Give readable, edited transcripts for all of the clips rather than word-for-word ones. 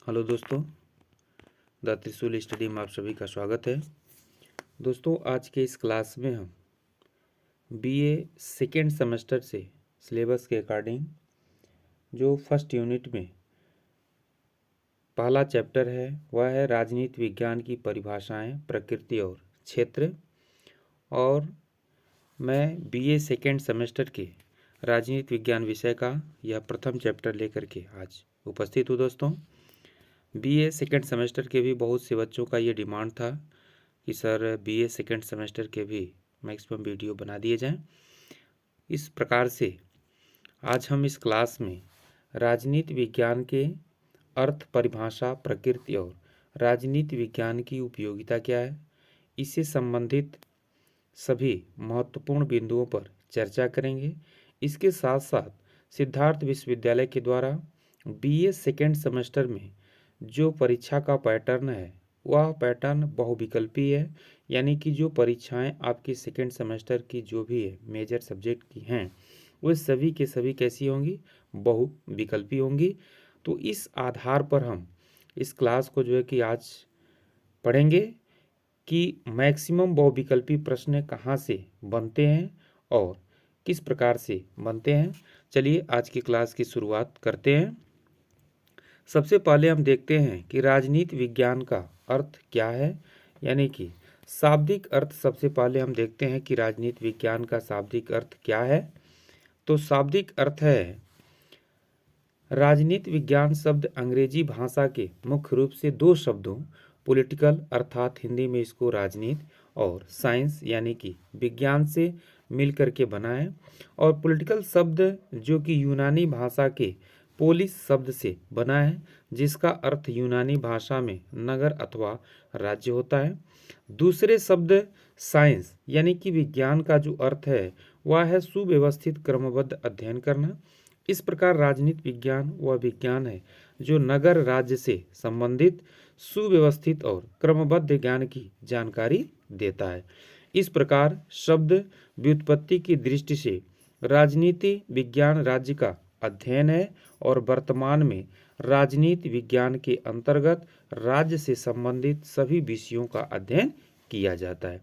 Hello दोस्तों, the त्रिशूल study में आप सभी का स्वागत है। दोस्तों, आज के इस क्लास में हम बीए सेकेंड सेमेस्टर से सिलेबस के अकॉर्डिंग जो फर्स्ट यूनिट में पहला चैप्टर है वह है राजनीति विज्ञान की परिभाषाएं, प्रकृति और क्षेत्र। और मैं बीए सेकेंड सेमेस्टर के राजनीति विज्ञान विषय का यह प्रथम चैप्टर लेकर के आज उपस्थित हूँ। दोस्तों, बीए सेकेंड सेमेस्टर के भी बहुत से बच्चों का ये डिमांड था कि सर बीए सेकेंड सेमेस्टर के भी मैक्सिमम वीडियो बना दिए जाएं। इस प्रकार से आज हम इस क्लास में राजनीति विज्ञान के अर्थ, परिभाषा, प्रकृति और राजनीति विज्ञान की उपयोगिता क्या है, इससे संबंधित सभी महत्वपूर्ण बिंदुओं पर चर्चा करेंगे। इसके साथ साथ सिद्धार्थ विश्वविद्यालय के द्वारा बीए सेकेंड सेमेस्टर में जो परीक्षा का पैटर्न है वह पैटर्न बहुविकल्पी है, यानी कि जो परीक्षाएं आपकी सेकेंड सेमेस्टर की जो भी है मेजर सब्जेक्ट की हैं वो सभी के सभी कैसी होंगी, बहुविकल्पी होंगी। तो इस आधार पर हम इस क्लास को जो है कि आज पढ़ेंगे कि मैक्सिमम बहुविकल्पी प्रश्न कहाँ से बनते हैं और किस प्रकार से बनते हैं। चलिए आज की क्लास की शुरुआत करते हैं। सबसे पहले हम देखते हैं कि राजनीति विज्ञान का अर्थ क्या है, यानी कि शाब्दिक अर्थ। सबसे पहले हम देखते हैं कि राजनीति विज्ञान का शाब्दिक अर्थ क्या है। तो शाब्दिक अर्थ है, राजनीति विज्ञान शब्द अंग्रेजी भाषा के मुख्य रूप से दो शब्दों पॉलिटिकल अर्थात हिंदी में इसको राजनीति और साइंस यानी कि विज्ञान से मिलकर के बना है। और पॉलिटिकल शब्द जो कि यूनानी भाषा के पोलिस शब्द से बना है, जिसका अर्थ यूनानी भाषा में नगर अथवा राज्य होता है। दूसरे शब्द साइंस यानी कि विज्ञान का जो अर्थ है वह है सुव्यवस्थित क्रमबद्ध अध्ययन करना। इस प्रकार राजनीति विज्ञान वह विज्ञान है जो नगर राज्य से संबंधित सुव्यवस्थित और क्रमबद्ध ज्ञान की जानकारी देता है। इस प्रकार शब्द व्युत्पत्ति की दृष्टि से राजनीति विज्ञान राज्य का अध्ययन है और वर्तमान में राजनीति विज्ञान के अंतर्गत राज्य से संबंधित सभी विषयों का अध्ययन किया जाता है।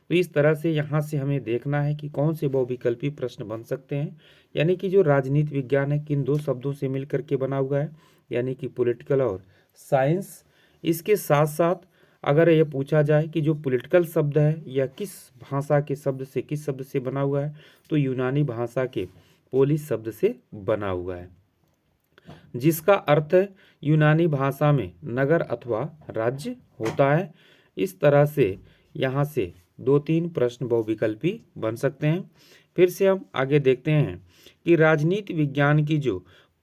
तो इस तरह से यहाँ से हमें देखना है कि कौन से बहुविकल्पी प्रश्न बन सकते हैं, यानी कि जो राजनीति विज्ञान है किन दो शब्दों से मिलकर के बना हुआ है, यानी कि पॉलिटिकल और साइंस। इसके साथ साथ अगर यह पूछा जाए कि जो पॉलिटिकल शब्द है यह किस भाषा के शब्द से, किस शब्द से बना हुआ है, तो यूनानी भाषा के पोलिस शब्द से बना हुआ है, जिसका अर्थ यूनानी भाषा में नगर अथवा राज्य होता है। इस तरह से यहाँ से दो तीन प्रश्न बहुविकल्पी बन सकते हैं। फिर से हम आगे देखते हैं कि राजनीति विज्ञान की जो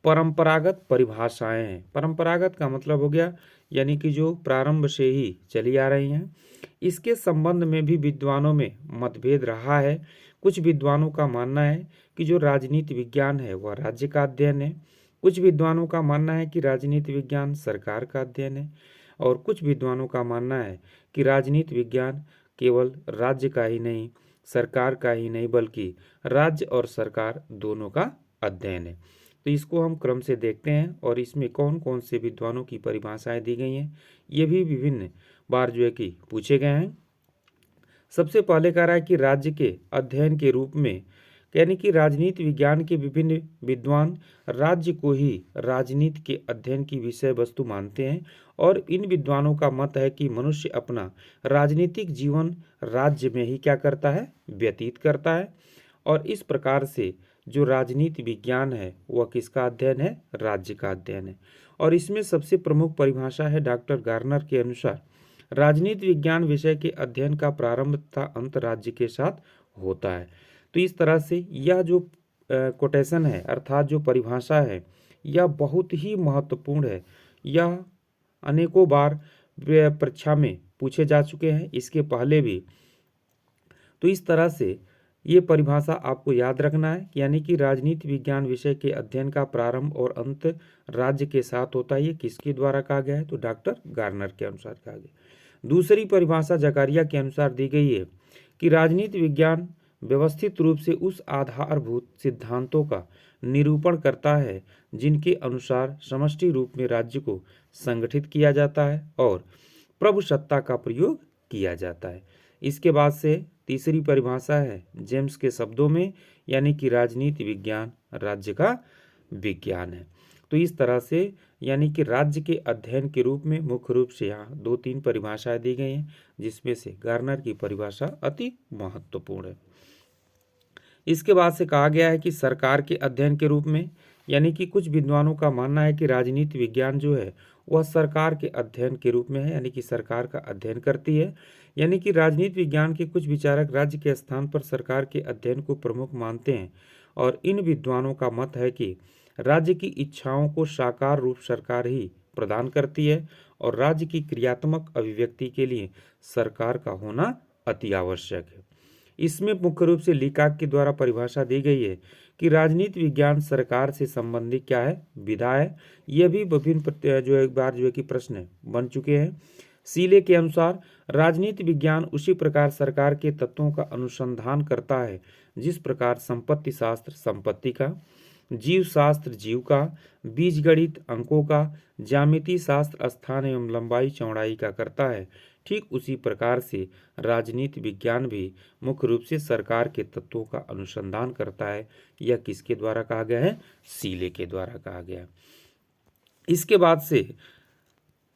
परंपरागत परिभाषाएं हैं, परंपरागत का मतलब हो गया यानी कि जो प्रारंभ से ही चली आ रही हैं, इसके संबंध में भी विद्वानों में मतभेद रहा है। कुछ विद्वानों का मानना है कि जो राजनीति विज्ञान है वह राज्य का अध्ययन है, कुछ विद्वानों का मानना है कि राजनीति विज्ञान सरकार का अध्ययन है, और कुछ विद्वानों का मानना है कि राजनीति विज्ञान केवल राज्य का ही नहीं, सरकार का ही नहीं, बल्कि राज्य और सरकार दोनों का अध्ययन है। तो इसको हम क्रम से देखते हैं और इसमें कौन कौन से विद्वानों की परिभाषाएं दी गई हैं ये भी विभिन्न बार जो है कि पूछे गए हैं। सबसे पहले कह रहा है कि राज्य के अध्ययन के रूप में, यानी कि राजनीति विज्ञान के विभिन्न विद्वान राज्य को ही राजनीति के अध्ययन की विषय वस्तु मानते हैं, और इन विद्वानों का मत है कि मनुष्य अपना राजनीतिक जीवन राज्य में ही क्या करता है, व्यतीत करता है। और इस प्रकार से जो राजनीति विज्ञान है वह किसका अध्ययन है, राज्य का अध्ययन है। और इसमें सबसे प्रमुख परिभाषा है डॉक्टर गार्नर के अनुसार, राजनीति विज्ञान विषय के अध्ययन का प्रारंभ तथा अंत राज्य के साथ होता है। तो इस तरह से यह जो कोटेशन है अर्थात जो परिभाषा है यह बहुत ही महत्वपूर्ण है। यह अनेकों बार परीक्षा में पूछे जा चुके हैं, इसके पहले भी। तो इस तरह से ये परिभाषा आपको याद रखना है, यानी कि राजनीति विज्ञान विषय के अध्ययन का प्रारंभ और अंत राज्य के साथ होता है। ये किसके द्वारा कहा गया है, तो डॉक्टर गार्नर के अनुसार कहा गया। दूसरी परिभाषा जकारिया के अनुसार दी गई है कि राजनीति विज्ञान व्यवस्थित रूप से उस आधारभूत सिद्धांतों का निरूपण करता है जिनके अनुसार समष्टि रूप में राज्य को संगठित किया जाता है और प्रभु सत्ता का प्रयोग किया जाता है। इसके बाद से तीसरी परिभाषा है जेम्स के शब्दों में, यानी कि राजनीति विज्ञान राज्य का विज्ञान है। तो इस तरह से यानी कि राज्य के अध्ययन के रूप में मुख्य रूप से यहाँ 2-3 परिभाषाएं दी गई हैं, जिसमें से गार्नर की परिभाषा अति महत्वपूर्ण है। इसके बाद से कहा गया है कि सरकार के अध्ययन के रूप में, यानी कि कुछ विद्वानों का मानना है कि राजनीति विज्ञान जो है वह सरकार के अध्ययन के रूप में है, यानी कि सरकार का अध्ययन करती है। यानी कि राजनीति विज्ञान के कुछ विचारक राज्य के स्थान पर सरकार के अध्ययन को प्रमुख मानते हैं और इन विद्वानों का मत है कि राज्य की इच्छाओं को साकार रूप सरकार ही प्रदान करती है और राज्य की क्रियात्मक अभिव्यक्ति के लिए सरकार का होना अति आवश्यक है। इसमें मुख्य रूप से लीकाक के द्वारा परिभाषा दी गई है कि राजनीति विज्ञान सरकार से संबंधित क्या है, विधा है। यह भी विभिन्न जो एक बार जो है कि प्रश्न बन चुके हैं। सीले के अनुसार राजनीति विज्ञान उसी प्रकार सरकार के तत्वों का अनुसंधान करता है जिस प्रकार संपत्ति शास्त्र संपत्ति का, जीव शास्त्र जीव का, बीजगणित अंकों का, ज्यामिति शास्त्र स्थान एवं लंबाई चौड़ाई का करता है। ठीक उसी प्रकार से राजनीति विज्ञान भी मुख्य रूप से सरकार के तत्वों का अनुसंधान करता है। यह किसके द्वारा कहा गया है? सीले के द्वारा कहा गया। इसके बाद से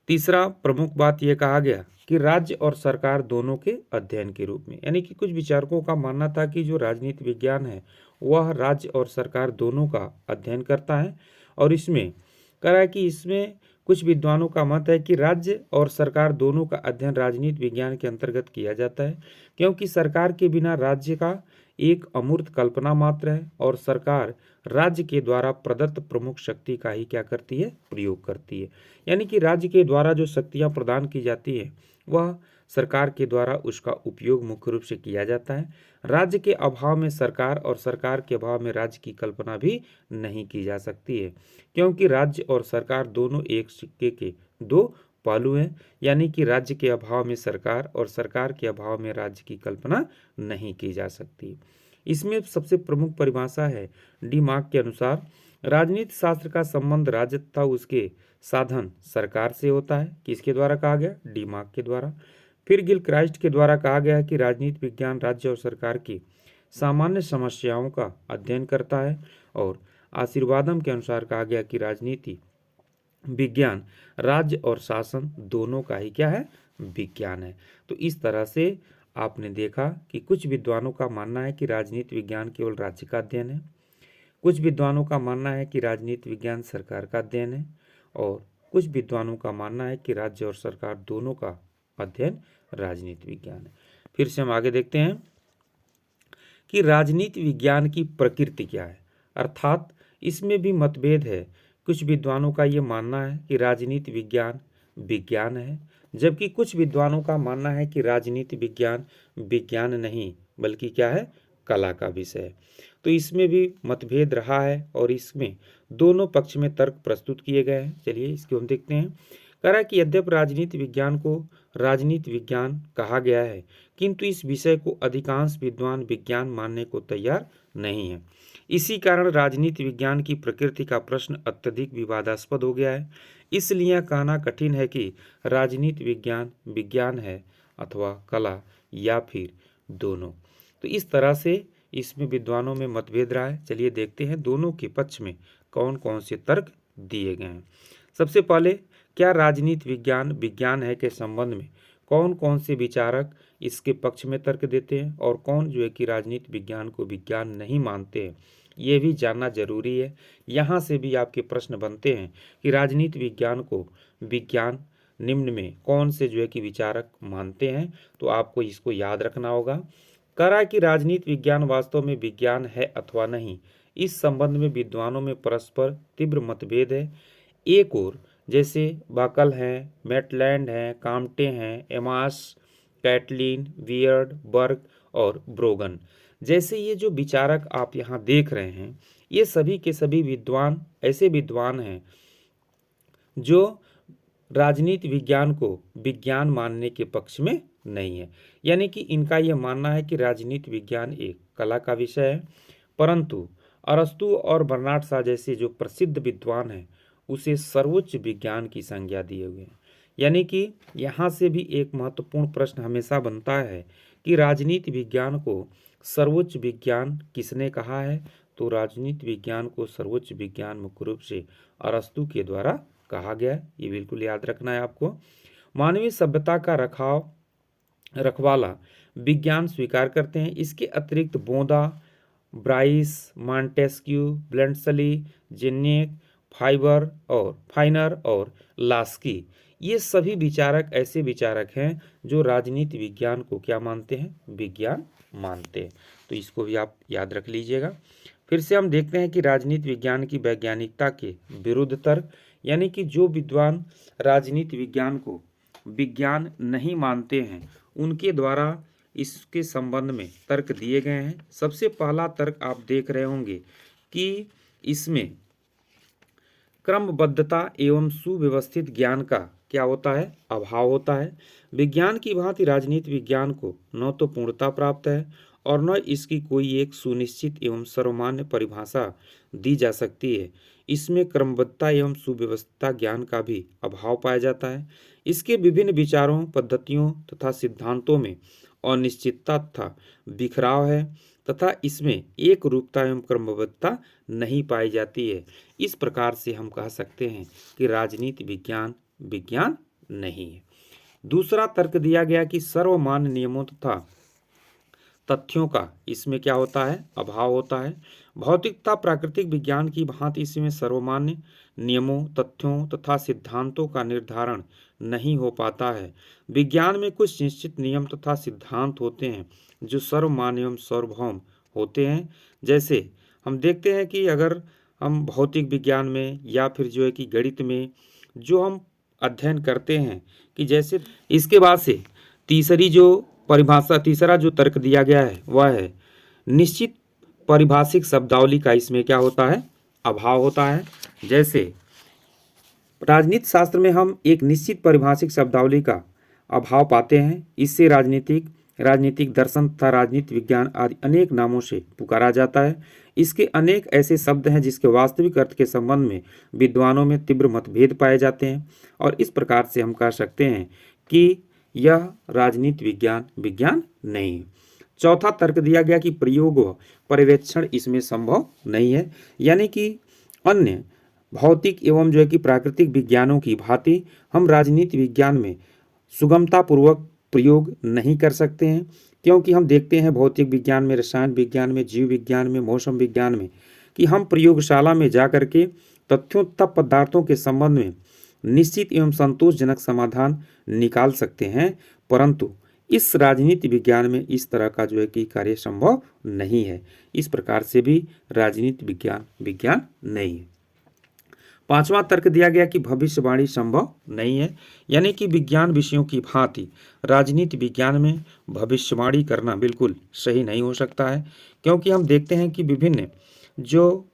तीसरा प्रमुख बात यह कहा गया कि राज्य और सरकार दोनों के अध्ययन के रूप में, यानी कि कुछ विचारकों का मानना था कि जो राजनीति विज्ञान है वह राज्य और सरकार दोनों का अध्ययन करता है और इसमें कह रहा है कि इसमें कुछ विद्वानों का मत है कि राज्य और सरकार दोनों का अध्ययन राजनीति विज्ञान के अंतर्गत किया जाता है, क्योंकि सरकार के बिना राज्य का एक अमूर्त कल्पना मात्र है और सरकार राज्य के द्वारा प्रदत्त प्रमुख शक्ति का ही क्या करती है? प्रयोग करती है। यानी कि राज्य के द्वारा जो शक्तियां प्रदान की जाती है वह सरकार के द्वारा उसका उपयोग मुख्य रूप से किया जाता है। राज्य के अभाव में सरकार और सरकार के अभाव में राज्य की कल्पना भी नहीं की जा सकती है, क्योंकि राज्य और सरकार दोनों एक सिक्के के दो पहलू हैं। यानी कि राज्य के अभाव में सरकार और सरकार के अभाव में राज्य की कल्पना नहीं की जा सकती। इसमें सबसे प्रमुख परिभाषा है डी मार्क के अनुसार राजनीति शास्त्र का संबंध राज्य तथा उसके साधन सरकार से होता है। किसके द्वारा कहा गया? डी मार्क के द्वारा। फिर गिलक्राइस्ट के द्वारा कहा गया है कि राजनीति विज्ञान राज्य और सरकार की सामान्य समस्याओं का अध्ययन करता है और आशीर्वादम के अनुसार कहा गया कि राजनीति विज्ञान राज्य और शासन दोनों का ही क्या है? विज्ञान है। तो इस तरह से आपने देखा कि कुछ विद्वानों का मानना है कि राजनीति विज्ञान केवल राज्य का अध्ययन है, कुछ विद्वानों का मानना है कि राजनीति विज्ञान सरकार का अध्ययन है और कुछ विद्वानों का मानना है कि राज्य और सरकार दोनों का अध्ययन राजनीति विज्ञान है। फिर से हम आगे देखते हैं कि राजनीति विज्ञान की प्रकृति क्या है, अर्थात इसमें भी मतभेद है। कुछ विद्वानों का ये मानना है कि राजनीति विज्ञान विज्ञान है, जबकि कुछ विद्वानों का मानना है कि राजनीति विज्ञान विज्ञान नहीं बल्कि क्या है? कला का विषय है। तो इसमें भी मतभेद रहा है और इसमें दोनों पक्ष में तर्क प्रस्तुत किए गए हैं। चलिए इसको हम देखते हैं। कह रहा है कि यद्यपि राजनीति विज्ञान को राजनीति विज्ञान कहा गया है, किंतु इस विषय को अधिकांश विद्वान विज्ञान मानने को तैयार नहीं है। इसी कारण राजनीति विज्ञान की प्रकृति का प्रश्न अत्यधिक विवादास्पद हो गया है। इसलिए कहना कठिन है कि राजनीति विज्ञान विज्ञान है अथवा कला या फिर दोनों। तो इस तरह से इसमें विद्वानों में मतभेद रहा है। चलिए देखते हैं दोनों के पक्ष में कौन कौन से तर्क दिए गए हैं। सबसे पहले, क्या राजनीति विज्ञान विज्ञान है के संबंध में कौन कौन से विचारक इसके पक्ष में तर्क देते हैं और कौन जो है कि राजनीति विज्ञान को विज्ञान नहीं मानते हैं, ये भी जानना जरूरी है। यहाँ से भी आपके प्रश्न बनते हैं कि राजनीति विज्ञान को विज्ञान निम्न में कौन से जो है कि विचारक मानते हैं, तो आपको इसको याद रखना होगा। करा कि राजनीति विज्ञान वास्तव में विज्ञान है अथवा नहीं, इस संबंध में विद्वानों में परस्पर तीव्र मतभेद है। एक और जैसे बाकल हैं, मैटलैंड हैं, काम्टे हैं, एमास, कैटलिन, वियर्ड, बर्ग और ब्रोगन जैसे ये जो विचारक आप यहाँ देख रहे हैं, ये सभी के सभी विद्वान ऐसे विद्वान हैं जो राजनीति विज्ञान को विज्ञान मानने के पक्ष में नहीं है। यानी कि इनका यह मानना है कि राजनीति विज्ञान एक कला का विषय है, परंतु अरस्तु और बर्नार्ड शॉ जैसे जो प्रसिद्ध विद्वान हैं उसे सर्वोच्च विज्ञान की संज्ञा दिए हुए हैं। यानी कि यहाँ से भी एक महत्वपूर्ण प्रश्न हमेशा बनता है कि राजनीति विज्ञान को सर्वोच्च विज्ञान किसने कहा है। तो राजनीति विज्ञान को सर्वोच्च विज्ञान मुख्य रूप से अरस्तु के द्वारा कहा गया है। ये बिल्कुल याद रखना है आपको। मानवीय सभ्यता का रखवाला विज्ञान स्वीकार करते हैं। इसके अतिरिक्त बोदा, ब्राइस, मॉन्टेस्क्यू, ब्लेंडसली, जेन्नेक, फाइनर और लास्की, ये सभी विचारक ऐसे विचारक हैं जो राजनीति विज्ञान को क्या मानते हैं, विज्ञान मानते हैं। तो इसको भी आप याद रख लीजिएगा। फिर से हम देखते हैं कि राजनीति विज्ञान की वैज्ञानिकता के विरुद्ध तर्क, यानी कि जो विद्वान राजनीति विज्ञान को विज्ञान नहीं मानते हैं उनके द्वारा इसके संबंध में तर्क दिए गए हैं। सबसे पहला तर्क आप देख रहे होंगे कि इसमें क्रमबद्धता एवं सुव्यवस्थित ज्ञान का क्या होता है, अभाव होता है। विज्ञान की भांति राजनीति विज्ञान को न तो पूर्णता प्राप्त है और न इसकी कोई एक सुनिश्चित एवं सर्वमान्य परिभाषा दी जा सकती है। इसमें क्रमबद्धता एवं सुव्यवस्था ज्ञान का भी अभाव पाया जाता है। इसके विभिन्न विचारों, पद्धतियों तथा सिद्धांतों में अनिश्चितता तथा बिखराव है तथा इसमें एक रूपता एवं क्रमबद्धता नहीं पाई जाती है। इस प्रकार से हम कह सकते हैं कि राजनीति विज्ञान विज्ञान नहीं है। दूसरा तर्क दिया गया कि सर्वमान्य नियमों तथा तथ्यों का इसमें क्या होता है, अभाव होता है। भौतिकता प्राकृतिक विज्ञान की भांति इसमें सर्वमान्य नियमों, तथ्यों तथा सिद्धांतों का निर्धारण नहीं हो पाता है। विज्ञान में कुछ निश्चित नियम तथा सिद्धांत होते हैं जो सर्वमान्य एवं सार्वभौम होते हैं। जैसे हम देखते हैं कि अगर हम भौतिक विज्ञान में या फिर जो है कि गणित में जो हम अध्ययन करते हैं कि जैसे इसके बाद से तीसरा जो तर्क दिया गया है वह है निश्चित पारिभाषिक शब्दावली का इसमें क्या होता है, अभाव होता है। जैसे राजनीति शास्त्र में हम एक निश्चित पारिभाषिक शब्दावली का अभाव पाते हैं। इससे राजनीतिक दर्शन तथा राजनीति विज्ञान आदि अनेक नामों से पुकारा जाता है। इसके अनेक ऐसे शब्द हैं जिसके वास्तविक अर्थ के संबंध में विद्वानों में तीव्र मतभेद पाए जाते हैं और इस प्रकार से हम कह सकते हैं कि यह राजनीति विज्ञान विज्ञान नहीं है। चौथा तर्क दिया गया कि प्रयोग व पर्यवेक्षण इसमें संभव नहीं है, यानी कि अन्य भौतिक एवं जो है कि प्राकृतिक विज्ञानों की भांति हम राजनीति विज्ञान में सुगमतापूर्वक प्रयोग नहीं कर सकते हैं, क्योंकि हम देखते हैं भौतिक विज्ञान में, रसायन विज्ञान में, जीव विज्ञान में, मौसम विज्ञान में कि हम प्रयोगशाला में जा करके तथ्यों तथा पदार्थों के संबंध में निश्चित एवं संतोषजनक समाधान निकाल सकते हैं, परंतु इस राजनीति विज्ञान में इस तरह का जो है कि कार्य संभव नहीं है। इस प्रकार से भी राजनीति विज्ञान विज्ञान नहीं है। पांचवा तर्क दिया गया कि भविष्यवाणी संभव नहीं है, यानी कि विज्ञान विषयों की भांति राजनीति विज्ञान में भविष्यवाणी करना बिल्कुल सही नहीं हो सकता है, क्योंकि हम देखते हैं कि विभिन्न जो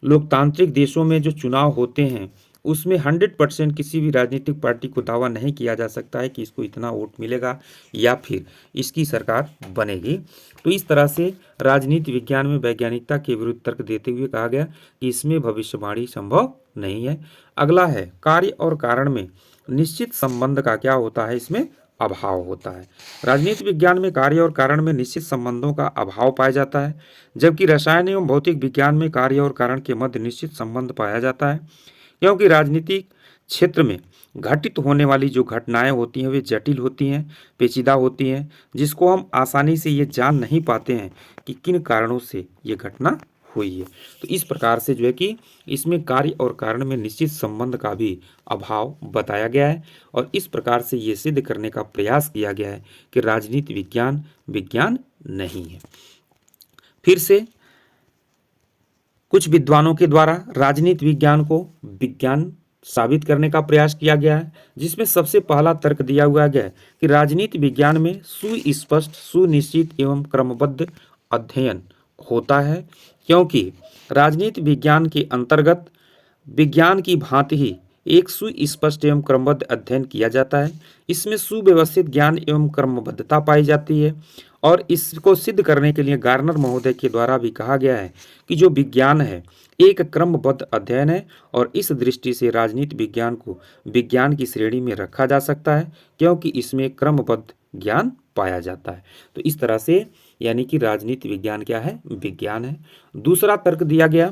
लोकतांत्रिक देशों में जो चुनाव होते हैं उसमें 100% किसी भी राजनीतिक पार्टी को दावा नहीं किया जा सकता है कि इसको इतना वोट मिलेगा या फिर इसकी सरकार बनेगी। तो इस तरह से राजनीति विज्ञान में वैज्ञानिकता के विरुद्ध तर्क देते हुए कहा गया कि इसमें भविष्यवाणी संभव नहीं है। अगला है कार्य और कारण में निश्चित संबंध का क्या होता है, इसमें अभाव होता है। राजनीति विज्ञान में कार्य और कारण में निश्चित संबंधों का अभाव पाया जाता है, जबकि रसायन एवं भौतिक विज्ञान में कार्य और कारण के मध्य निश्चित संबंध पाया जाता है, क्योंकि राजनीतिक क्षेत्र में घटित होने वाली जो घटनाएं होती हैं वे जटिल होती हैं, पेचीदा होती हैं, जिसको हम आसानी से ये जान नहीं पाते हैं कि किन कारणों से ये घटना हुई है। तो इस प्रकार से जो है कि इसमें कार्य और कारण में निश्चित संबंध का भी अभाव बताया गया है और इस प्रकार से ये सिद्ध करने का प्रयास किया गया है कि राजनीति विज्ञान विज्ञान नहीं है। फिर से कुछ विद्वानों के द्वारा राजनीति विज्ञान को विज्ञान साबित करने का प्रयास किया गया है, जिसमें सबसे पहला तर्क दिया हुआ है कि राजनीति विज्ञान में सुस्पष्ट, सुनिश्चित एवं क्रमबद्ध अध्ययन होता है, क्योंकि राजनीति विज्ञान के अंतर्गत विज्ञान की भांति ही एक सुस्पष्ट एवं क्रमबद्ध अध्ययन किया जाता है। इसमें सुव्यवस्थित ज्ञान एवं क्रमबद्धता पाई जाती है और इसको सिद्ध करने के लिए गार्नर महोदय के द्वारा भी कहा गया है कि जो विज्ञान है एक क्रमबद्ध अध्ययन है और इस दृष्टि से राजनीति विज्ञान को विज्ञान की श्रेणी में रखा जा सकता है क्योंकि इसमें क्रमबद्ध ज्ञान पाया जाता है। तो इस तरह से यानी कि राजनीति विज्ञान क्या है? विज्ञान है। दूसरा तर्क दिया गया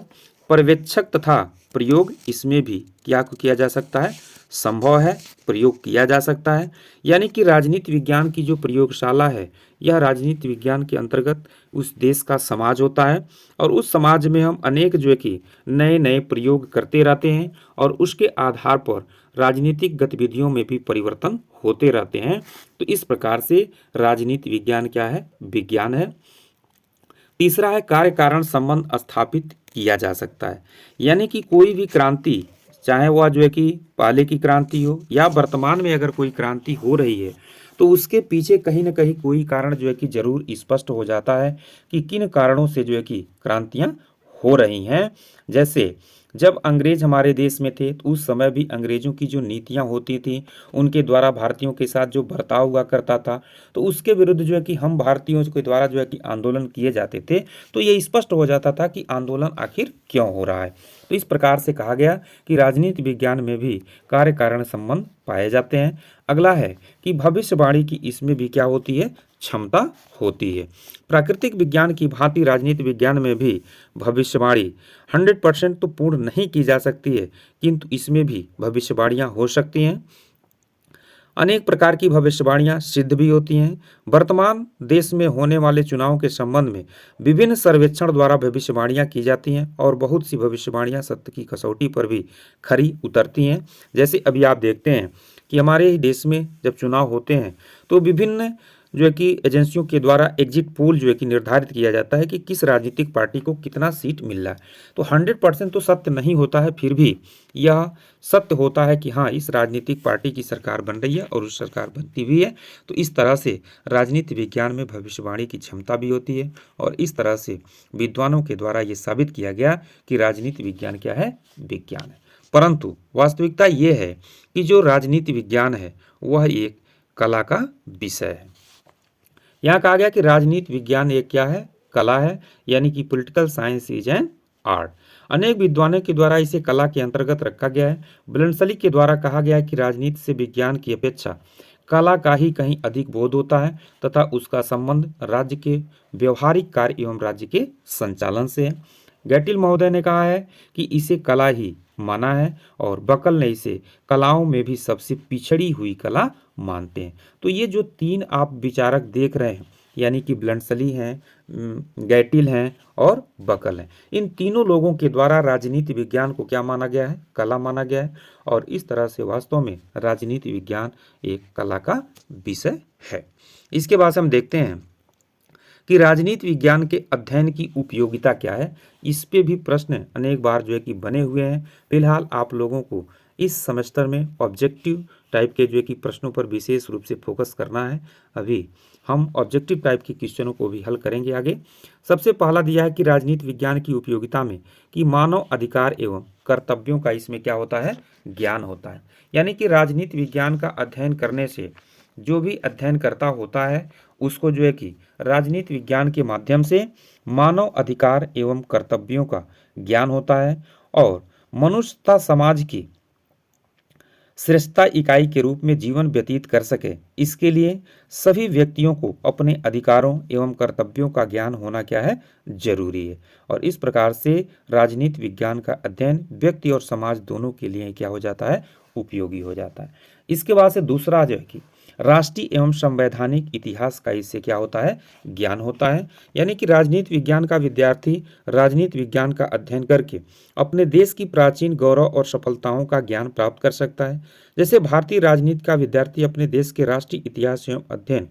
पर्यवेक्षक तथा प्रयोग, इसमें भी क्या किया जा सकता है? संभव है, प्रयोग किया जा सकता है। यानी कि राजनीति विज्ञान की जो प्रयोगशाला है यह राजनीति विज्ञान के अंतर्गत उस देश का समाज होता है और उस समाज में हम अनेक जो है कि नए नए प्रयोग करते रहते हैं और उसके आधार पर राजनीतिक गतिविधियों में भी परिवर्तन होते रहते हैं। तो इस प्रकार से राजनीति विज्ञान क्या है? विज्ञान है। तीसरा है कार्य कारण संबंध स्थापित किया जा सकता है। यानी कि कोई भी क्रांति, चाहे वह जो है कि पहले की क्रांति हो या वर्तमान में अगर कोई क्रांति हो रही है तो उसके पीछे कहीं ना कहीं कोई कारण जो है कि जरूर स्पष्ट हो जाता है कि किन कारणों से जो है कि क्रांतियां हो रही हैं। जैसे जब अंग्रेज हमारे देश में थे तो उस समय भी अंग्रेजों की जो नीतियां होती थी, उनके द्वारा भारतीयों के साथ जो बर्ताव हुआ करता था, तो उसके विरुद्ध जो है कि हम भारतीयों के द्वारा जो है कि आंदोलन किए जाते थे, तो ये स्पष्ट हो जाता था कि आंदोलन आखिर क्यों हो रहा है। तो इस प्रकार से कहा गया कि राजनीति विज्ञान में भी कार्य कारण संबंध पाए जाते हैं। अगला है कि भविष्यवाणी की इसमें भी क्या होती है? क्षमता होती है। प्राकृतिक विज्ञान की भांति राजनीति विज्ञान में भी भविष्यवाणी 100% तो पूर्ण नहीं की जा सकती है, किंतु इसमें भी भविष्यवाणियां हो सकती हैं। अनेक प्रकार की भविष्यवाणियां सिद्ध भी होती हैं। वर्तमान देश में होने वाले चुनाव के संबंध में विभिन्न सर्वेक्षण द्वारा भविष्यवाणियां की जाती हैं और बहुत सी भविष्यवाणियां सत्य की कसौटी पर भी खरी उतरती हैं। जैसे अभी आप देखते हैं कि हमारे ही देश में जब चुनाव होते हैं तो विभिन्न जो है कि एजेंसियों के द्वारा एग्जिट पोल जो है कि निर्धारित किया जाता है कि किस राजनीतिक पार्टी को कितना सीट मिल रहा है। तो 100% तो सत्य नहीं होता है, फिर भी यह सत्य होता है कि हाँ, इस राजनीतिक पार्टी की सरकार बन रही है और उस सरकार बनती भी है। तो इस तरह से राजनीति विज्ञान में भविष्यवाणी की क्षमता भी होती है और इस तरह से विद्वानों के द्वारा ये साबित किया गया कि राजनीति विज्ञान क्या है? विज्ञान है। परंतु वास्तविकता ये है कि जो राजनीति विज्ञान है वह एक कला का विषय है। यहाँ कहा गया कि राजनीति विज्ञान एक क्या है? कला है, यानी कि political science is an art. अनेक विद्वानों के द्वारा इसे कला के अंतर्गत रखा गया है। ब्लेंसली के द्वारा कहा गया है कि राजनीति से विज्ञान की अपेक्षा कला का ही कहीं अधिक बोध होता है तथा उसका संबंध राज्य के व्यवहारिक कार्य एवं राज्य के संचालन से है। गैटिल महोदय ने कहा है कि इसे कला ही माना है और बकल ने इसे कलाओं में भी सबसे पिछड़ी हुई कला मानते हैं। तो ये जो तीन आप विचारक देख रहे हैं, यानी कि ब्लेंसली हैं, गैटिल हैं और बकल हैं, इन तीनों लोगों के द्वारा राजनीति विज्ञान को क्या माना गया है? कला माना गया है। और इस तरह से वास्तव में राजनीति विज्ञान एक कला का विषय है। इसके बाद हम देखते हैं कि राजनीति विज्ञान के अध्ययन की उपयोगिता क्या है। इस पे भी प्रश्न अनेक बार जो है कि बने हुए हैं। फिलहाल आप लोगों को इस सेमेस्टर में ऑब्जेक्टिव टाइप के जो है कि प्रश्नों पर विशेष रूप से फोकस करना है। अभी हम ऑब्जेक्टिव टाइप के क्वेश्चनों को भी हल करेंगे आगे। सबसे पहला दिया है कि राजनीति विज्ञान की उपयोगिता में कि मानव अधिकार एवं कर्तव्यों का इसमें क्या होता है? ज्ञान होता है। यानी कि राजनीति विज्ञान का अध्ययन करने से जो भी अध्ययन करता होता है उसको जो है कि राजनीति विज्ञान के माध्यम से मानव अधिकार एवं कर्तव्यों का ज्ञान होता है और मनुष्य तथा समाज की श्रेष्ठता इकाई के रूप में जीवन व्यतीत कर सके, इसके लिए सभी व्यक्तियों को अपने अधिकारों एवं कर्तव्यों का ज्ञान होना क्या है? जरूरी है। और इस प्रकार से राजनीति विज्ञान का अध्ययन व्यक्ति और समाज दोनों के लिए क्या हो जाता है? उपयोगी हो जाता है। इसके बाद से दूसरा जो है कि राष्ट्रीय एवं संवैधानिक इतिहास का इससे क्या होता है? ज्ञान होता है। यानी कि राजनीति विज्ञान का विद्यार्थी राजनीति विज्ञान का अध्ययन करके अपने देश की प्राचीन गौरव और सफलताओं का ज्ञान प्राप्त कर सकता है। जैसे भारतीय राजनीति का विद्यार्थी अपने देश के राष्ट्रीय इतिहास एवं अध्ययन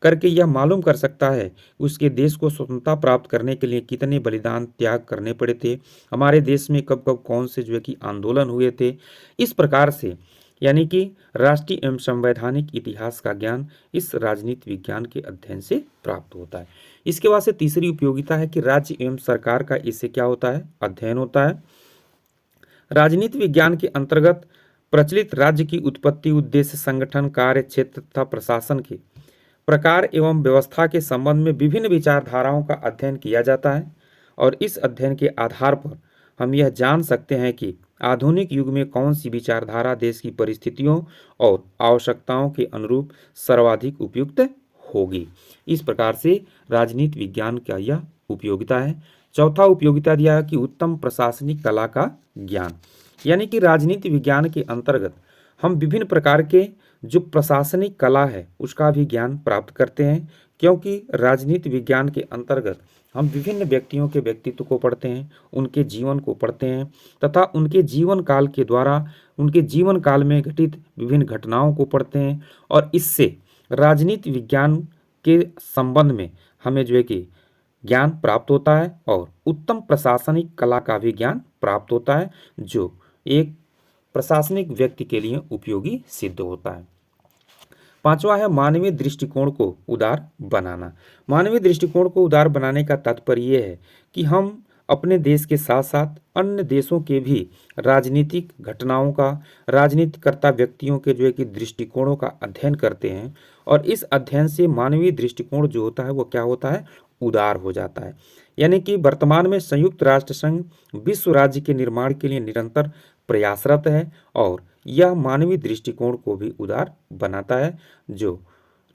करके यह मालूम कर सकता है उसके देश को स्वतंत्रता प्राप्त करने के लिए कितने बलिदान त्याग करने पड़े थे, हमारे देश में कब कब कौन से जो है कि आंदोलन हुए थे। इस प्रकार से यानी कि राष्ट्रीय एवं संवैधानिक इतिहास का ज्ञान इस राजनीति विज्ञान के अध्ययन से प्राप्त होता है। इसके बाद से तीसरी उपयोगिता है कि राज्य एवं सरकार का इससे क्या होता है? अध्ययन होता है। राजनीति विज्ञान के अंतर्गत प्रचलित राज्य की उत्पत्ति, उद्देश्य, संगठन, कार्य क्षेत्र तथा प्रशासन के प्रकार एवं व्यवस्था के संबंध में विभिन्न विचारधाराओं का अध्ययन किया जाता है और इस अध्ययन के आधार पर हम यह जान सकते हैं कि आधुनिक युग में कौन सी विचारधारा देश की परिस्थितियों और आवश्यकताओं के अनुरूप सर्वाधिक उपयुक्त होगी। इस प्रकार से राजनीति विज्ञान का यह उपयोगिता है। चौथा उपयोगिता दिया है कि उत्तम प्रशासनिक कला का ज्ञान, यानी कि राजनीति विज्ञान के अंतर्गत हम विभिन्न प्रकार के जो प्रशासनिक कला है उसका भी ज्ञान प्राप्त करते हैं, क्योंकि राजनीति विज्ञान के अंतर्गत हम विभिन्न व्यक्तियों के व्यक्तित्व को पढ़ते हैं, उनके जीवन को पढ़ते हैं तथा उनके जीवन काल के द्वारा उनके जीवन काल में घटित विभिन्न घटनाओं को पढ़ते हैं और इससे राजनीति विज्ञान के संबंध में हमें जो है कि ज्ञान प्राप्त होता है और उत्तम प्रशासनिक कला का भी ज्ञान प्राप्त होता है, जो एक प्रशासनिक व्यक्ति के लिए उपयोगी सिद्ध होता है। पांचवा है मानवीय दृष्टिकोण को उदार बनाना। मानवीय दृष्टिकोण को उदार बनाने का तात्पर्य यह है कि हम अपने देश के साथ साथ अन्य देशों के भी राजनीतिक घटनाओं का, राजनीतिकर्ता व्यक्तियों के जो है कि दृष्टिकोणों का अध्ययन करते हैं और इस अध्ययन से मानवीय दृष्टिकोण जो होता है वो क्या होता है, उदार हो जाता है। यानी कि वर्तमान में संयुक्त राष्ट्र संघ विश्व राज्य के निर्माण के लिए निरंतर प्रयासरत है और यह मानवीय दृष्टिकोण को भी उदार बनाता है, जो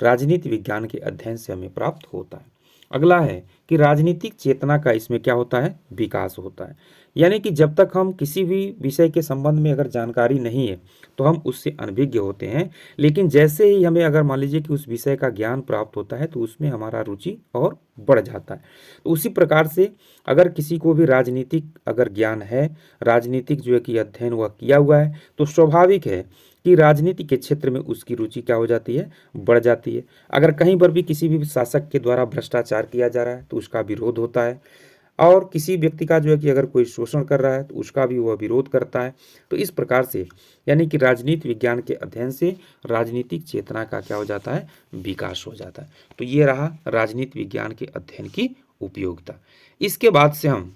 राजनीति विज्ञान के अध्ययन से हमें प्राप्त होता है। अगला है कि राजनीतिक चेतना का इसमें क्या होता है, विकास होता है। यानी कि जब तक हम किसी भी विषय के संबंध में अगर जानकारी नहीं है तो हम उससे अनभिज्ञ होते हैं, लेकिन जैसे ही हमें अगर मान लीजिए कि उस विषय का ज्ञान प्राप्त होता है तो उसमें हमारा रुचि और बढ़ जाता है। तो उसी प्रकार से अगर किसी को भी राजनीतिक अगर ज्ञान है, राजनीतिक जो है कि अध्ययन वह किया हुआ है, तो स्वाभाविक है कि राजनीति के क्षेत्र में उसकी रुचि क्या हो जाती है, बढ़ जाती है। अगर कहीं पर भी किसी भी शासक के द्वारा भ्रष्टाचार किया जा रहा है तो उसका विरोध होता है और किसी व्यक्ति का जो है कि अगर कोई शोषण कर रहा है तो उसका भी वह विरोध करता है। तो इस प्रकार से यानी कि राजनीति विज्ञान के अध्ययन से राजनीतिक चेतना का क्या हो जाता है, विकास हो जाता है। तो ये रहा राजनीति विज्ञान के अध्ययन की उपयोगिता। इसके बाद से हम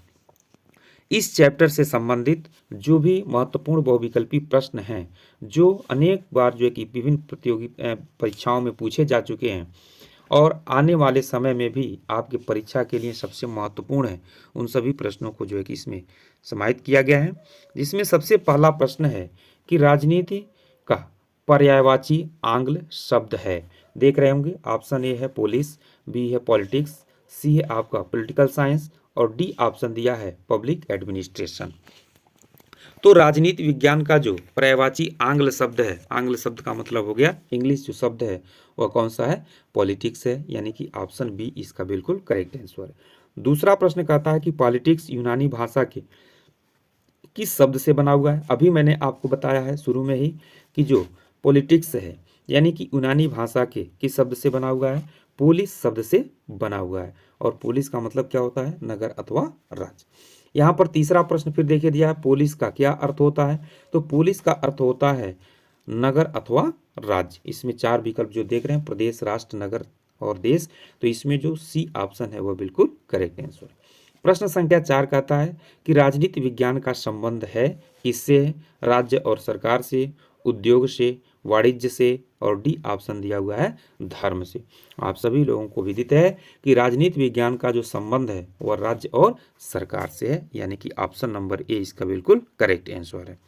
इस चैप्टर से संबंधित जो भी महत्वपूर्ण बहुविकल्पी प्रश्न हैं, जो अनेक बार जो है कि विभिन्न प्रतियोगी परीक्षाओं में पूछे जा चुके हैं और आने वाले समय में भी आपकी परीक्षा के लिए सबसे महत्वपूर्ण है, उन सभी प्रश्नों को जो है कि इसमें समाहित किया गया है। जिसमें सबसे पहला प्रश्न है कि राजनीति का पर्यायवाची आंग्ल शब्द है। देख रहे होंगे, ऑप्शन ए है पुलिस, बी है पॉलिटिक्स, सी है आपका पॉलिटिकल साइंस और डी ऑप्शन दिया है पब्लिक एडमिनिस्ट्रेशन। तो राजनीति विज्ञान का जो पर्यायवाची आंग्ल शब्द है, आंग्ल शब्द का मतलब हो गया इंग्लिश जो शब्द है वह कौन सा है, पॉलिटिक्स है, यानी कि ऑप्शन बी इसका बिल्कुल करेक्ट आंसर है। दूसरा प्रश्न कहता है कि पॉलिटिक्स यूनानी भाषा के किस शब्द से बना हुआ है। अभी मैंने आपको बताया है शुरू में ही कि जो पॉलिटिक्स है यानी कि यूनानी भाषा के किस शब्द से बना हुआ है, पोलिस शब्द से बना हुआ है और पोलिस का मतलब क्या होता है, नगर अथवा राज्य। यहाँ पर तीसरा प्रश्न फिर देखिए दिया है, पुलिस का क्या अर्थ होता है, तो पुलिस का अर्थ होता है नगर अथवा राज्य। इसमें चार विकल्प जो देख रहे हैं, प्रदेश, राष्ट्र, नगर और देश, तो इसमें जो सी ऑप्शन है वह बिल्कुल करेक्ट आंसर है। प्रश्न संख्या 4 कहता है कि राजनीति विज्ञान का संबंध है किससे, राज्य और सरकार से, उद्योग से, वाणिज्य से और डी ऑप्शन दिया हुआ है धर्म से। आप सभी लोगों को विदित है कि राजनीति विज्ञान का जो संबंध है वह राज्य और सरकार से है, यानी कि ऑप्शन नंबर ए इसका बिल्कुल करेक्ट आंसर है।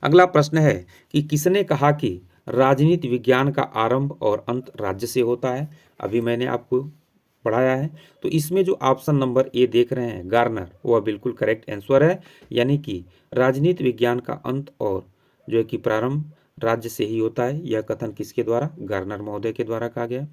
अगला प्रश्न है कि किसने कहा कि राजनीति विज्ञान का आरंभ और अंत राज्य से होता है। अभी मैंने आपको पढ़ाया है, तो इसमें जो ऑप्शन नंबर ए देख रहे हैं गार्नर, वह बिल्कुल करेक्ट आंसर है, यानी कि राजनीति विज्ञान का अंत और जो है कि प्रारंभ राज्य से ही होता है। यह कथन किसके द्वारा, गार्नर महोदय के द्वारा कहा गया।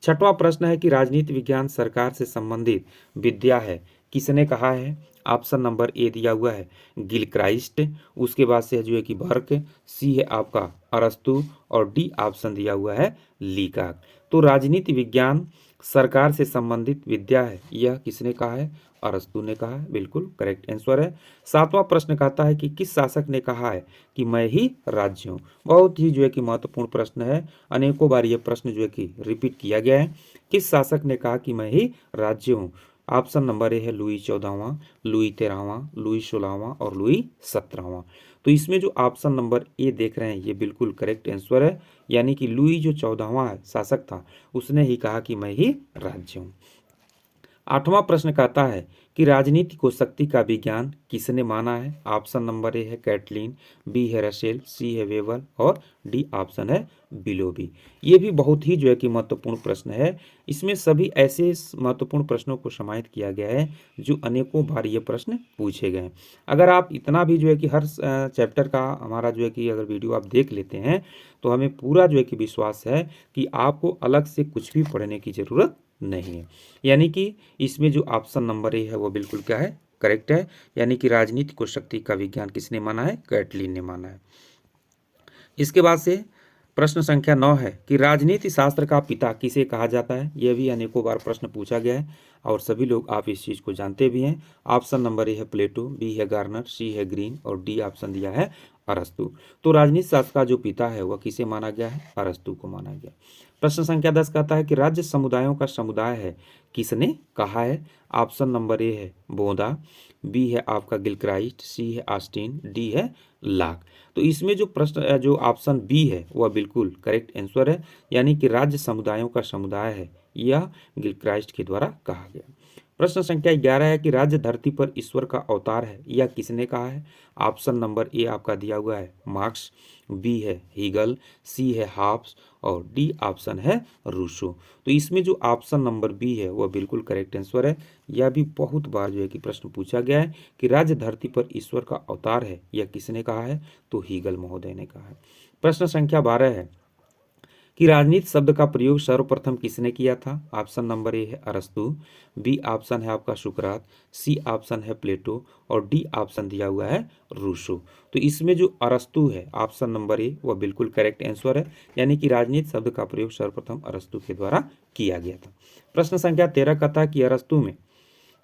छठवां प्रश्न है कि राजनीति विज्ञान सरकार से संबंधित विद्या है, किसने कहा है। ऑप्शन नंबर ए दिया हुआ है गिलक्राइस्ट, उसके बाद से जो है कि बर्क, सी है आपका अरस्तु और डी ऑप्शन दिया हुआ है लीकाक। तो राजनीति विज्ञान सरकार से संबंधित विद्या है, यह किसने कहा है, अरस्तु ने कहा है, बिल्कुल करेक्ट आंसर है। सातवां प्रश्न कहता है कि किस शासक ने कहा है कि मैं ही राज्य हूँ। बहुत ही जो है कि महत्वपूर्ण प्रश्न है, अनेकों बार यह प्रश्न जो है कि रिपीट किया गया है। किस शासक ने कहा कि मैं ही राज्य हूँ। ऑप्शन नंबर ए है लुई 14वां, लुई 13वां, लुई 16वां और लुई 17वां। तो इसमें जो ऑप्शन नंबर ए देख रहे हैं ये बिल्कुल करेक्ट आंसर है, यानी कि लुई जो 14वां शासक था उसने ही कहा कि मैं ही राज्य हूँ। 8वां प्रश्न कहता है कि राजनीति को शक्ति का विज्ञान किसने माना है? ऑप्शन नंबर ए है कैटलिन, बी है रसेल, सी है वेबर और डी ऑप्शन है बिलोबी। ये भी बहुत ही जो है कि महत्वपूर्ण प्रश्न है। इसमें सभी ऐसे महत्वपूर्ण प्रश्नों को समाहित किया गया है जो अनेकों बार ये प्रश्न पूछे गए हैं। अगर आप इतना भी जो है कि हर चैप्टर का हमारा जो है कि अगर वीडियो आप देख लेते हैं तो हमें पूरा जो है कि विश्वास है कि आपको अलग से कुछ भी पढ़ने की जरूरत नहीं है। यानी कि इसमें जो ऑप्शन नंबर ए है वो बिल्कुल क्या है, करेक्ट है। यानी कि राजनीति को शक्ति का विज्ञान किसने माना है? कैटलिन ने माना है। इसके बाद से प्रश्न संख्या 9 है कि राजनीति शास्त्र का पिता किसे कहा जाता है? यह भी अनेकों बार प्रश्न पूछा गया है और सभी लोग आप इस चीज को जानते भी हैं। ऑप्शन नंबर ए है प्लेटो, बी है गार्नर, सी है ग्रीन और डी ऑप्शन दिया है अरस्तु। तो राजनीति शास्त्र का जो पिता है वह किसे माना गया है? अरस्तु को माना गया। प्रश्न संख्या 10 कहता है कि राज्य समुदायों का समुदाय है किसने कहा है? ऑप्शन नंबर ए है बोदा, बी है आपका गिलक्राइस्ट, सी है ऑस्टिन, डी है लाक। तो इसमें जो प्रश्न जो ऑप्शन बी है वह बिल्कुल करेक्ट आंसर है, यानी कि राज्य समुदायों का समुदाय है यह गिलक्राइस्ट के द्वारा कहा गया। प्रश्न संख्या 11 है कि राज्य धरती पर ईश्वर का अवतार है यह किसने कहा है? ऑप्शन नंबर ए आपका दिया हुआ है मार्क्स, बी है हीगल, सी है हाब्स और डी ऑप्शन है रूसो। तो इसमें जो ऑप्शन नंबर बी है वह बिल्कुल करेक्ट आंसर है। यह भी बहुत बार जो है कि प्रश्न पूछा गया है कि राज्य धरती पर ईश्वर का अवतार है यह किसने कहा है? तो हीगल महोदय ने कहा है। प्रश्न संख्या 12 है कि राजनीति शब्द का प्रयोग सर्वप्रथम किसने किया था? ऑप्शन नंबर ए है अरस्तु, बी ऑप्शन है आपका सुकरात, सी ऑप्शन है प्लेटो और डी ऑप्शन दिया हुआ है रूसो। तो इसमें जो अरस्तु है ऑप्शन नंबर ए वह बिल्कुल करेक्ट आंसर है, यानी कि राजनीति शब्द का प्रयोग सर्वप्रथम अरस्तु के द्वारा किया गया था। प्रश्न संख्या 13 कहता है कि अरस्तु में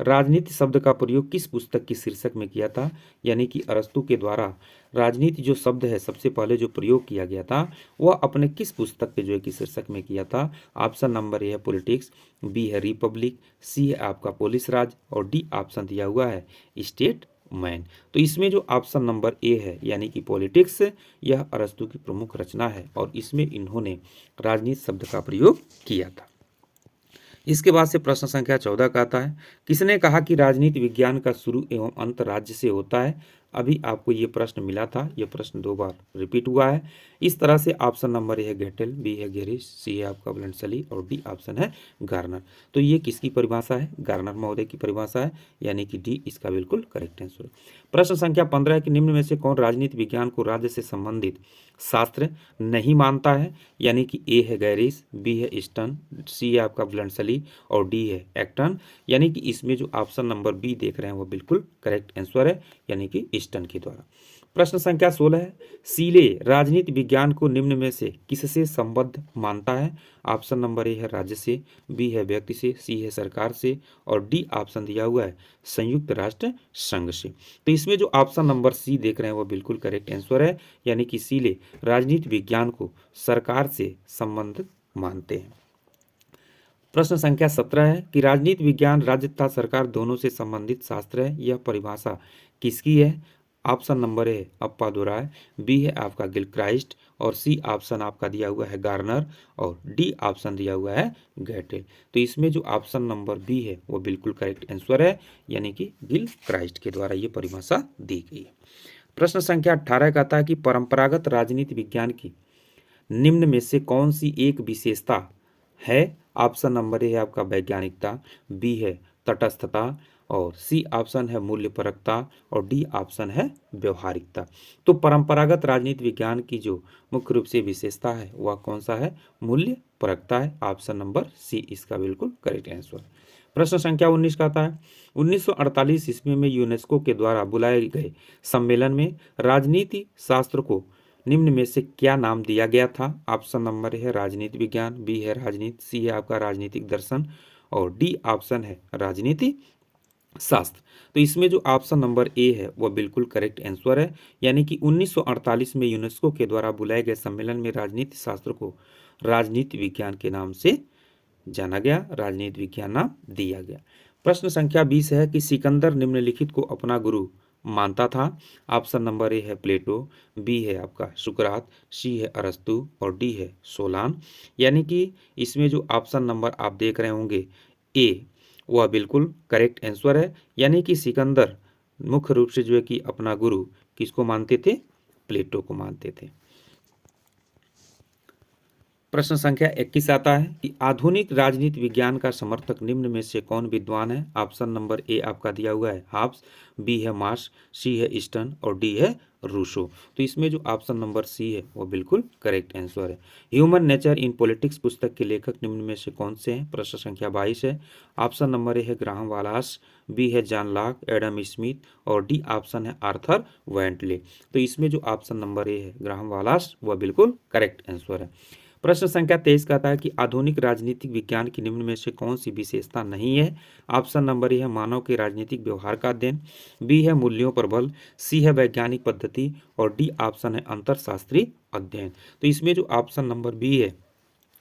राजनीति शब्द का प्रयोग किस पुस्तक की शीर्षक में किया था? यानी कि अरस्तु के द्वारा राजनीति जो शब्द है सबसे पहले जो प्रयोग किया गया था वह अपने किस पुस्तक के जो है कि शीर्षक में किया था? ऑप्शन नंबर ए है पॉलिटिक्स, बी है रिपब्लिक, सी है आपका पुलिस राज और डी ऑप्शन दिया हुआ है स्टेट मैन। तो इसमें जो ऑप्शन नंबर ए है यानी कि पॉलिटिक्स यह अरस्तु की प्रमुख रचना है और इसमें इन्होंने राजनीति शब्द का प्रयोग किया था। इसके बाद से प्रश्न संख्या 14 का आता है किसने कहा कि राजनीति विज्ञान का शुरू एवं अंत राज्य से होता है? अभी आपको ये प्रश्न मिला था, ये प्रश्न 2 बार रिपीट हुआ है। इस तरह से ऑप्शन नंबर ए है गेटेल, बी है गेरिस, सी है आपका ब्लंटसली और डी ऑप्शन है गार्नर। तो ये किसकी परिभाषा है? गार्नर महोदय की परिभाषा है, यानी कि डी इसका बिल्कुल करेक्ट आंसर। प्रश्न संख्या 15 कि निम्न में से कौन राजनीति विज्ञान को राज्य से संबंधित शास्त्र नहीं मानता है? यानी कि ए है गैरिस, बी है ईस्टन, सी है आपका ब्लंटसली और डी है एक्टन। यानी कि इसमें जो ऑप्शन नंबर बी देख रहे हैं वो बिल्कुल करेक्ट आंसर है, यानी कि ईस्टन के द्वारा। प्रश्न संख्या 16 है सीले राजनीति विज्ञान को निम्न में से किससे संबद्ध मानता है? ऑप्शन नंबर ए है राज्य से, बी है व्यक्ति से, सी है सरकार से और डी ऑप्शन दिया हुआ है संयुक्त राष्ट्र संघ से। तो इसमें जो ऑप्शन नंबर सी देख रहे हैं वो बिल्कुल करेक्ट आंसर है, यानी कि सीले राजनीति विज्ञान को सरकार से संबंधित मानते हैं। प्रश्न संख्या 17 है कि राजनीति विज्ञान राज्य तथा सरकार दोनों से संबंधित शास्त्र है, यह परिभाषा किसकी है? Option number A Appadurai, B है आपका गिलक्राइस्ट और सी ऑप्शन आपका दिया हुआ है गार्नर और डी ऑप्शन दिया हुआ है गैटेल। तो इसमें जो ऑप्शन नंबर बी है वो बिल्कुल करेक्ट आंसर है, यानी कि गिलक्राइस्ट के द्वारा ये परिभाषा दी गई है। प्रश्न संख्या 18 कहता है कि परंपरागत राजनीति विज्ञान की निम्न में से कौन सी एक विशेषता है? ऑप्शन नंबर ए है आपका वैज्ञानिकता, बी है तटस्थता और सी ऑप्शन है मूल्यपरकता और डी ऑप्शन है व्यवहारिकता। तो परंपरागत राजनीति विज्ञान की जो मुख्य रूप से विशेषता है वह कौन सा है? मूल्यपरकता है, ऑप्शन नंबर सी इसका बिल्कुल करेक्ट आंसर। प्रश्न संख्या 19 का आता है 1948 ईस्वी में यूनेस्को के द्वारा बुलाए गए सम्मेलन में राजनीति शास्त्र को निम्न में से क्या नाम दिया गया था? ऑप्शन नंबर है राजनीति विज्ञान, बी है राजनीति, सी है आपका राजनीतिक दर्शन और डी ऑप्शन है राजनीति शास्त्र। तो इसमें जो ऑप्शन नंबर ए है वह बिल्कुल करेक्ट आंसर है, यानी कि 1948 में यूनेस्को के द्वारा बुलाए गए सम्मेलन में राजनीति शास्त्र को राजनीति विज्ञान के नाम से जाना गया, राजनीति विज्ञान नाम दिया गया। प्रश्न संख्या 20 है कि सिकंदर निम्नलिखित को अपना गुरु मानता था। ऑप्शन नंबर ए है प्लेटो, बी है आपका सुकरात, सी है अरस्तु और डी है सोलान। यानी कि इसमें जो ऑप्शन नंबर आप देख रहे होंगे ए, वह बिल्कुल करेक्ट आंसर है। यानी कि सिकंदर मुख्य रूप से जो है कि अपना गुरु किसको मानते थे? प्लेटो को मानते थे। प्रश्न संख्या 21 आता है कि आधुनिक राजनीति विज्ञान का समर्थक निम्न में से कौन विद्वान है? ऑप्शन नंबर ए आपका दिया हुआ है हाब्स, बी है मार्श, सी है ईस्टर्न और डी है रूसो। तो इसमें जो ऑप्शन नंबर सी है वो बिल्कुल करेक्ट आंसर है। ह्यूमन नेचर इन पॉलिटिक्स पुस्तक के लेखक निम्न में से कौन से हैं? प्रश्न संख्या 22 है। ऑप्शन नंबर ए है ग्राहम वालास, बी है जॉन लॉक, एडम स्मिथ और डी ऑप्शन है आर्थर वेंटले। तो इसमें जो ऑप्शन नंबर ए है ग्राहम वालास वह बिल्कुल करेक्ट आंसर है। प्रश्न संख्या 23 कहता है कि आधुनिक राजनीतिक विज्ञान की निम्न में से कौन सी विशेषता नहीं है? ऑप्शन नंबर ए है मानव के राजनीतिक व्यवहार का अध्ययन, बी है मूल्यों पर बल, सी है वैज्ञानिक पद्धति और डी ऑप्शन है अंतरशास्त्रीय अध्ययन। तो इसमें जो ऑप्शन नंबर बी है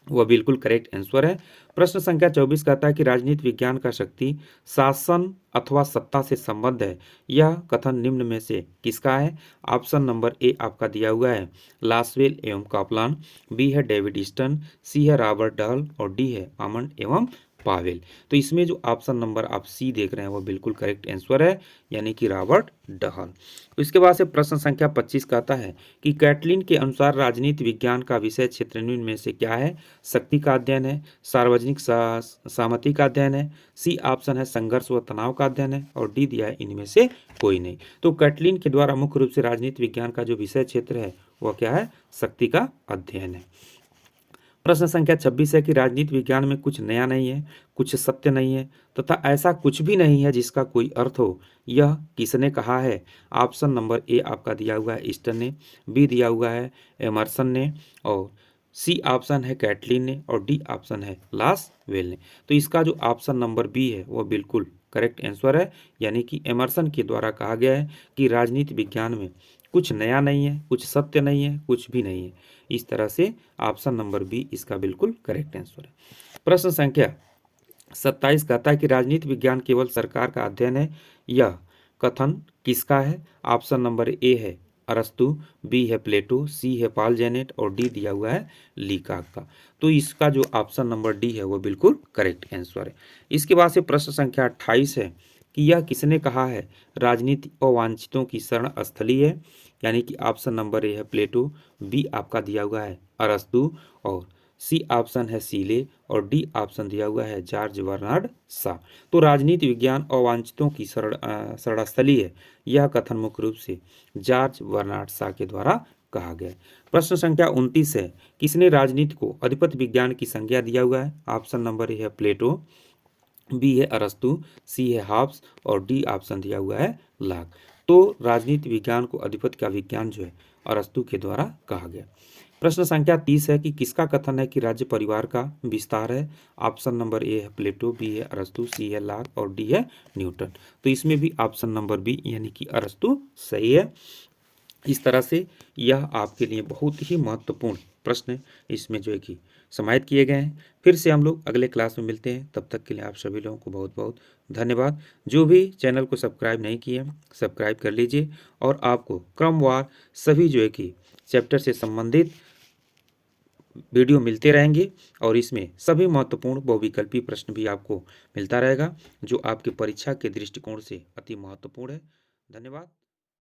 वह बिल्कुल करेक्ट आंसर है। प्रश्न संख्या 24 कहता है कि राजनीति विज्ञान का शक्ति शासन अथवा सत्ता से संबंध है। यह कथन निम्न में से किसका है? ऑप्शन नंबर ए आपका दिया हुआ है लासवेल एवं कापलान, बी है डेविड ईस्टन, सी है रॉबर्ट डहल और डी है आमंड एवं पावेल। तो इसमें जो ऑप्शन नंबर आप सी देख रहे हैं वो बिल्कुल करेक्ट आंसर है, यानी कि रॉबर्ट डहल। इसके बाद से प्रश्न संख्या 25 कहता है कि कैटलिन के अनुसार राजनीति विज्ञान का विषय क्षेत्र निम्न में से क्या है? शक्ति का अध्ययन है, सार्वजनिक सहमति का अध्ययन है, सी ऑप्शन है संघर्ष व तनाव का अध्ययन है और डी दिया है इनमें से कोई नहीं। तो कैटलिन के द्वारा मुख्य रूप से राजनीति विज्ञान का जो विषय क्षेत्र है वह क्या है? शक्ति का अध्ययन है। प्रश्न संख्या 26 है कि राजनीति विज्ञान में कुछ नया नहीं है, कुछ सत्य नहीं है तथा ऐसा कुछ भी नहीं है जिसका कोई अर्थ हो। यह किसने कहा है? ऑप्शन नंबर ए आपका दिया हुआ है ईस्टन ने, बी दिया हुआ है एमर्सन ने और सी ऑप्शन है कैटलिन ने और डी ऑप्शन है लासवेल ने। तो इसका जो ऑप्शन नंबर बी है वह बिल्कुल करेक्ट आंसर है, यानी कि एमर्सन के द्वारा कहा गया है कि राजनीति विज्ञान में कुछ नया नहीं है, कुछ सत्य नहीं है, कुछ भी नहीं है। इस तरह से ऑप्शन नंबर बी इसका बिल्कुल करेक्ट आंसर है। प्रश्न संख्या 27 कहता है कि राजनीति विज्ञान केवल सरकार का अध्ययन है। यह कथन किसका है? ऑप्शन नंबर ए है अरस्तु, बी है प्लेटो, सी है पॉल जेनेट और डी दिया हुआ है लीकाक का। तो इसका जो ऑप्शन नंबर डी है वो बिल्कुल करेक्ट आंसर है। इसके बाद से प्रश्न संख्या 28 है कि यह किसने कहा है राजनीति अवांछितों की शरण स्थली है? यानी कि ऑप्शन नंबर ए है प्लेटो, बी आपका दिया हुआ है अरस्तु और सी ऑप्शन है सीले और डी ऑप्शन दिया हुआ है जॉर्ज बर्नार्ड शॉ। तो राजनीति विज्ञान अवांछितों की शरणस्थली है, यह कथन मुख्य रूप से जॉर्ज बर्नार्ड शॉ के द्वारा कहा गया। प्रश्न संख्या 29 है किसने राजनीति को अधिपति विज्ञान की संज्ञा दिया हुआ है? ऑप्शन नंबर ए है प्लेटो, बी है अरस्तु, सी है हॉब्स और डी ऑप्शन दिया हुआ है लॉक। तो राजनीति विज्ञान को अधिपति का विज्ञान जो है अरस्तु के द्वारा कहा गया। प्रश्न संख्या 30 है कि किसका कथन है कि राज्य परिवार का विस्तार है? ऑप्शन नंबर ए है प्लेटो, बी है अरस्तु, सी है लॉक और डी है न्यूटन। तो इसमें भी ऑप्शन नंबर बी यानी कि अरस्तु सही है। इस तरह से यह आपके लिए बहुत ही महत्वपूर्ण प्रश्न इसमें जो है कि समाहित किए गए हैं। फिर से हम लोग अगले क्लास में मिलते हैं, तब तक के लिए आप सभी लोगों को बहुत बहुत धन्यवाद। जो भी चैनल को सब्सक्राइब नहीं किए सब्सक्राइब कर लीजिए और आपको क्रमवार सभी जो है कि चैप्टर से संबंधित वीडियो मिलते रहेंगे और इसमें सभी महत्वपूर्ण बहुविकल्पी प्रश्न भी आपको मिलता रहेगा जो आपके परीक्षा के दृष्टिकोण से अति महत्वपूर्ण है। धन्यवाद।